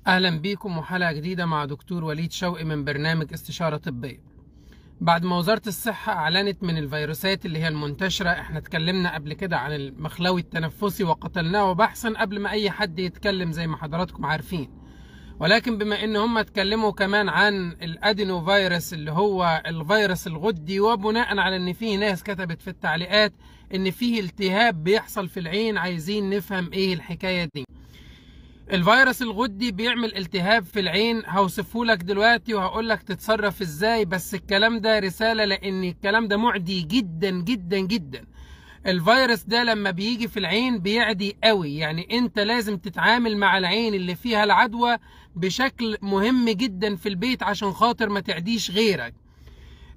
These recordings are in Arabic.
أهلا بيكم وحلقة جديدة مع دكتور وليد شوقي من برنامج استشارة طبية. بعد ما وزارة الصحة أعلنت من الفيروسات اللي هي المنتشرة، احنا اتكلمنا قبل كده عن المخلوي التنفسي وقتلناه بحثا قبل ما أي حد يتكلم زي ما حضراتكم عارفين، ولكن بما ان هم اتكلموا كمان عن الادينو فيروس اللي هو الفيروس الغدي، وبناء على ان فيه ناس كتبت في التعليقات ان فيه التهاب بيحصل في العين، عايزين نفهم ايه الحكاية دي. الفيروس الغدي بيعمل التهاب في العين، هوصفهولك دلوقتي وهقولك تتصرف ازاي، بس الكلام ده رسالة لان الكلام ده معدي جدا جدا جدا. الفيروس ده لما بيجي في العين بيعدي قوي، يعني انت لازم تتعامل مع العين اللي فيها العدوى بشكل مهم جدا في البيت عشان خاطر ما تعديش غيرك.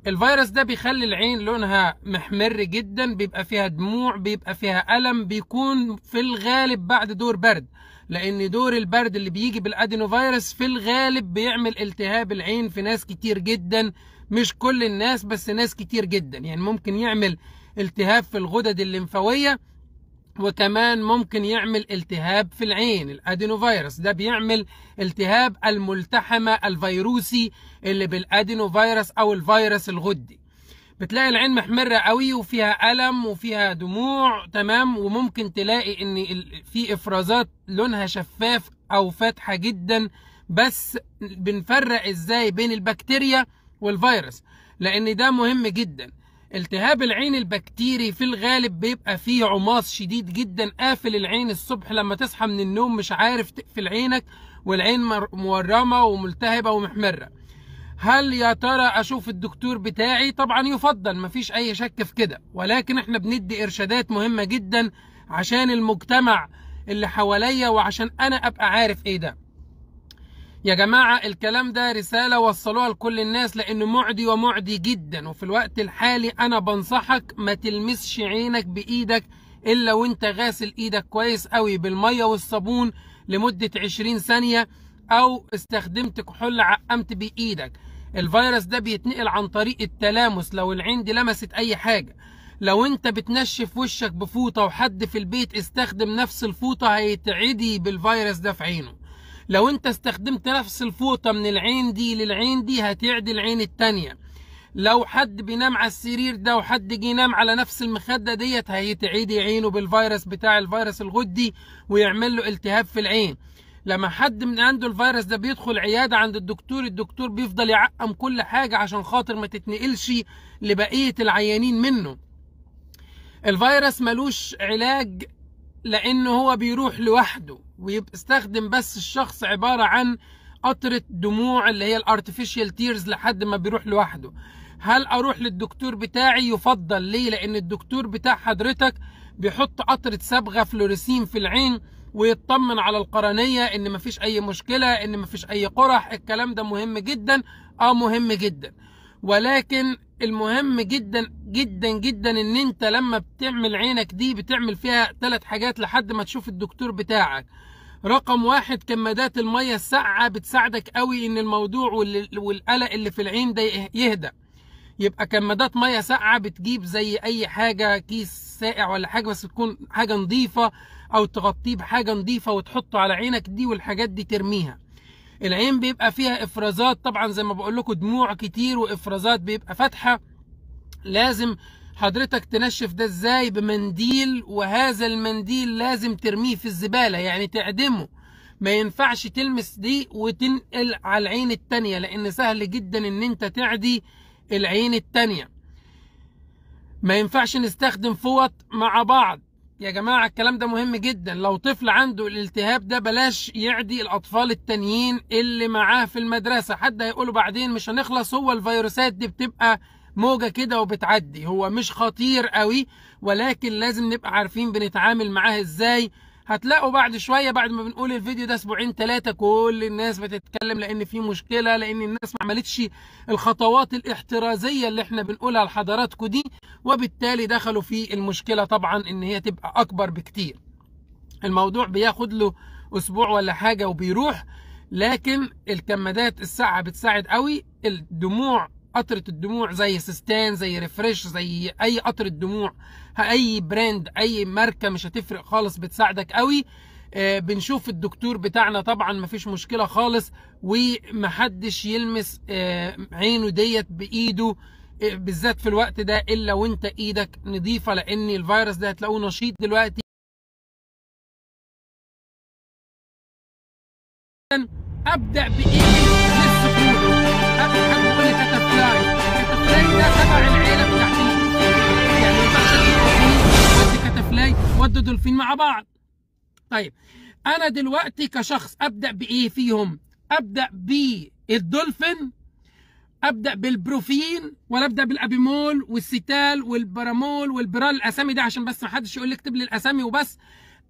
الفيروس ده بيخلي العين لونها محمر جدا، بيبقى فيها دموع، بيبقى فيها ألم، بيكون في الغالب بعد دور برد، لأن دور البرد اللي بيجي بالأدينو فيروس في الغالب بيعمل التهاب العين في ناس كتير جدا، مش كل الناس بس ناس كتير جدا. يعني ممكن يعمل التهاب في الغدد الليمفاوية، وكمان ممكن يعمل التهاب في العين. الادينو فيروس ده بيعمل التهاب الملتحمة الفيروسي اللي بالادينو فيروس او الفيروس الغدي. بتلاقي العين محمرة قوي وفيها ألم وفيها دموع، تمام، وممكن تلاقي ان في افرازات لونها شفاف او فاتحة جدا. بس بنفرق ازاي بين البكتيريا والفيروس؟ لان ده مهم جدا. التهاب العين البكتيري في الغالب بيبقى فيه عماص شديد جدا، قافل العين الصبح لما تصحى من النوم مش عارف تقفل عينك، والعين مورمة وملتهبة ومحمرة. هل يا ترى اشوف الدكتور بتاعي؟ طبعا يفضل، مفيش اي شك في كده، ولكن احنا بندي ارشادات مهمة جدا عشان المجتمع اللي حواليا وعشان انا ابقى عارف ايه ده. يا جماعة الكلام ده رسالة وصلوها لكل الناس لأنه معدي ومعدي جدا، وفي الوقت الحالي أنا بنصحك ما تلمسش عينك بإيدك إلا وإنت غاسل إيدك كويس قوي بالمية والصابون لمدة 20 ثانية، أو استخدمت كحول عقمت بإيدك. الفيروس ده بيتنقل عن طريق التلامس، لو العين دي لمست أي حاجة. لو انت بتنشف وشك بفوطة وحد في البيت استخدم نفس الفوطة هيتعدي بالفيروس ده في عينه. لو انت استخدمت نفس الفوطة من العين دي للعين دي هتعدي العين التانية. لو حد بينام على السرير ده وحد جه ينام على نفس المخدة ديت هيتعدي عينه بالفيروس بتاع الفيروس الغدي ويعمل له التهاب في العين. لما حد من عنده الفيروس ده بيدخل عيادة عند الدكتور، الدكتور بيفضل يعقم كل حاجة عشان خاطر ما تتنقلش لبقية العيانين منه. الفيروس ملوش علاج لانه هو بيروح لوحده، ويبقى استخدم بس الشخص عبارة عن قطرة دموع اللي هي الارتفيشال تيرز لحد ما بيروح لوحده. هل اروح للدكتور بتاعي؟ يفضل. ليه؟ لان الدكتور بتاع حضرتك بيحط قطرة صبغة فلوريسين في العين ويطمن على القرنية ان مفيش اي مشكلة، ان مفيش اي قرح. الكلام ده مهم جدا، مهم جدا، ولكن المهم جدا جدا جدا ان انت لما بتعمل عينك دي بتعمل فيها 3 حاجات لحد ما تشوف الدكتور بتاعك. رقم 1، كمادات المية الساقعة بتساعدك قوي ان الموضوع والقلق اللي في العين ده يهدى. يبقى كمادات مية ساقعة بتجيب زي اي حاجة كيس ساقع ولا حاجة، بس تكون حاجة نظيفة او تغطيه بحاجة نظيفة وتحطه على عينك دي، والحاجات دي ترميها. العين بيبقى فيها افرازات طبعا زي ما بقول لكم، دموع كتير وافرازات بيبقى فاتحه. لازم حضرتك تنشف ده ازاي؟ بمنديل، وهذا المنديل لازم ترميه في الزباله، يعني تعدمه. ما ينفعش تلمس دي وتنقل على العين التانية، لان سهل جدا ان انت تعدي العين التانية. ما ينفعش نستخدم فوط مع بعض يا جماعة، الكلام ده مهم جدا. لو طفل عنده الالتهاب ده بلاش يعدي الأطفال التانيين اللي معاه في المدرسة. حد هيقوله بعدين مش هنخلص، هو الفيروسات دي بتبقى موجة كده وبتعدي، هو مش خطير قوي، ولكن لازم نبقى عارفين بنتعامل معاه ازاي. هتلاقوا بعد شوية بعد ما بنقول الفيديو ده 2-3 كل الناس بتتكلم لأن في مشكلة، لأن الناس ما عملتش الخطوات الاحترازية اللي احنا بنقولها لحضراتكم دي، وبالتالي دخلوا في المشكلة طبعا ان هي تبقى اكبر بكتير. الموضوع بياخد له اسبوع ولا حاجة وبيروح، لكن الكمادات الساقعة بتساعد قوي. الدموع، قطرة الدموع زي سيستان، زي ريفريش، زي اي قطرة دموع، اي براند، اي ماركة، مش هتفرق خالص، بتساعدك قوي. بنشوف الدكتور بتاعنا طبعا مفيش مشكله خالص، ومحدش يلمس عينه ديت بايده بالذات في الوقت ده الا وانت ايدك نظيفه، لان الفيروس ده هتلاقوه نشيط دلوقتي. ابدا بايه للسخونه؟ هتقول لي كتفلاي. كتفلاي ده تبع العيله بتاعت يعني ما ينفعش ودي كتفلاي ودي دولفين مع بعض. طيب انا دلوقتي كشخص ابدا بايه فيهم؟ ابدا بالدولفين، ابدا بالبروفين، ولا ابدا بالابيمول والسيتال والبرامول والبرال؟ الاسامي دي عشان بس ما حدش يقول لي اكتب لي الاسامي وبس،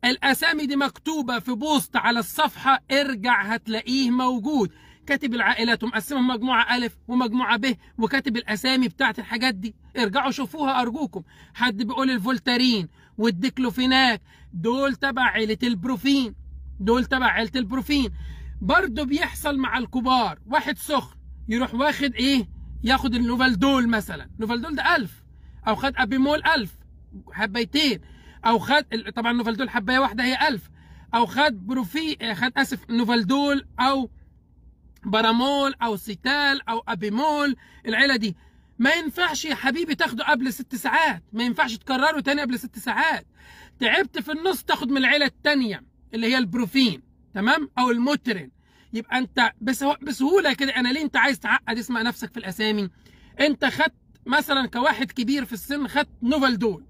الاسامي دي مكتوبه في بوست على الصفحه، ارجع هتلاقيه موجود، كاتب العائلات ومقسمهم مجموعه الف ومجموعه ب وكاتب الاسامي بتاعت الحاجات دي، ارجعوا شوفوها ارجوكم. حد بيقول الفولتارين والديكلوفيناك دول تبع عيله البروفين، دول تبع عيله البروفين. برضه بيحصل مع الكبار، واحد سخن يروح واخد ايه؟ ياخد النوفالدول مثلا، نوفالدول ده 1000، او خد ابيمول 1000 حبيتين، او خد طبعا نوفالدول حبايه واحده هي 1000، او خد نوفالدول او برامول او سيتال او ابيمول. العيله دي ما ينفعش يا حبيبي تاخده قبل 6 ساعات، ما ينفعش تكرره تاني قبل 6 ساعات. تعبت في النص تاخد من العيله الثانيه اللي هي البروفين، تمام، او الموترين. يبقى انت بسهوله كده. انا ليه انت عايز تعقد اسمع نفسك في الاسامي؟ انت خدت مثلا كواحد كبير في السن خدت نوفالدول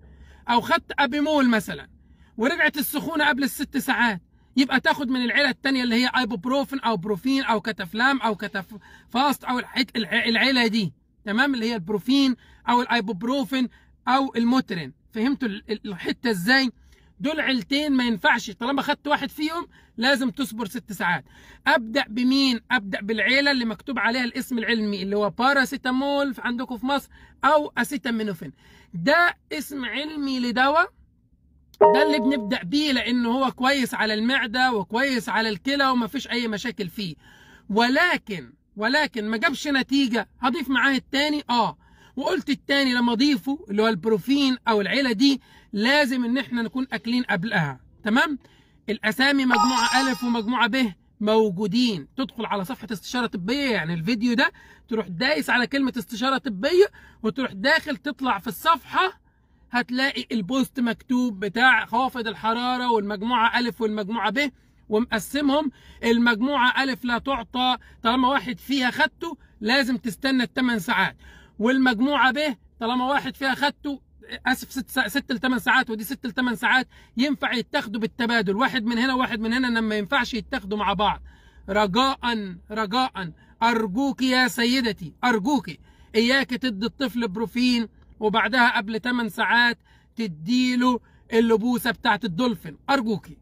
او خدت ابيمول مثلا، ورجعت السخونه قبل ال6 ساعات، يبقى تاخد من العيله الثانيه اللي هي ايبوبروفين او بروفين او كتافلام او كتافاست او العيله دي، تمام، اللي هي البروفين او الايبوبروفين او الموترين. فهمتوا الحته ازاي؟ دول عيلتين ما ينفعش، طالما خدت واحد فيهم لازم تصبر 6 ساعات. ابدا بمين؟ ابدا بالعيله اللي مكتوب عليها الاسم العلمي اللي هو باراسيتامول عندكم في مصر او اسيتامينوفين. ده اسم علمي لدواء، ده اللي بنبدا بيه لانه هو كويس على المعده وكويس على الكلى وما فيش اي مشاكل فيه. ولكن ما جابش نتيجه هضيف معاه الثاني. وقلت الثاني لما اضيفه اللي هو البروفين او العيله دي لازم ان احنا نكون اكلين قبلها، تمام. الاسامي مجموعه الف ومجموعه ب موجودين. تدخل على صفحه استشاره طبيه، يعني الفيديو ده تروح دايس على كلمه استشاره طبيه وتروح داخل تطلع في الصفحه، هتلاقي البوست مكتوب بتاع خوافض الحراره والمجموعه الف والمجموعه ب، ومقسمهم. المجموعه الف لا تعطى طالما واحد فيها خدته لازم تستنى 8 ساعات، والمجموعه ب طالما واحد فيها خدته 6 ل 8 ساعات، ودي 6 ل 8 ساعات ينفع يتاخدوا بالتبادل، واحد من هنا وواحد من هنا، انما ما ينفعش يتاخدوا مع بعض. رجاء ارجوك يا سيدتي، ارجوك اياك تدي الطفل بروفين وبعدها قبل 8 ساعات تديله اللبوسه بتاعت الدولفين، ارجوكي.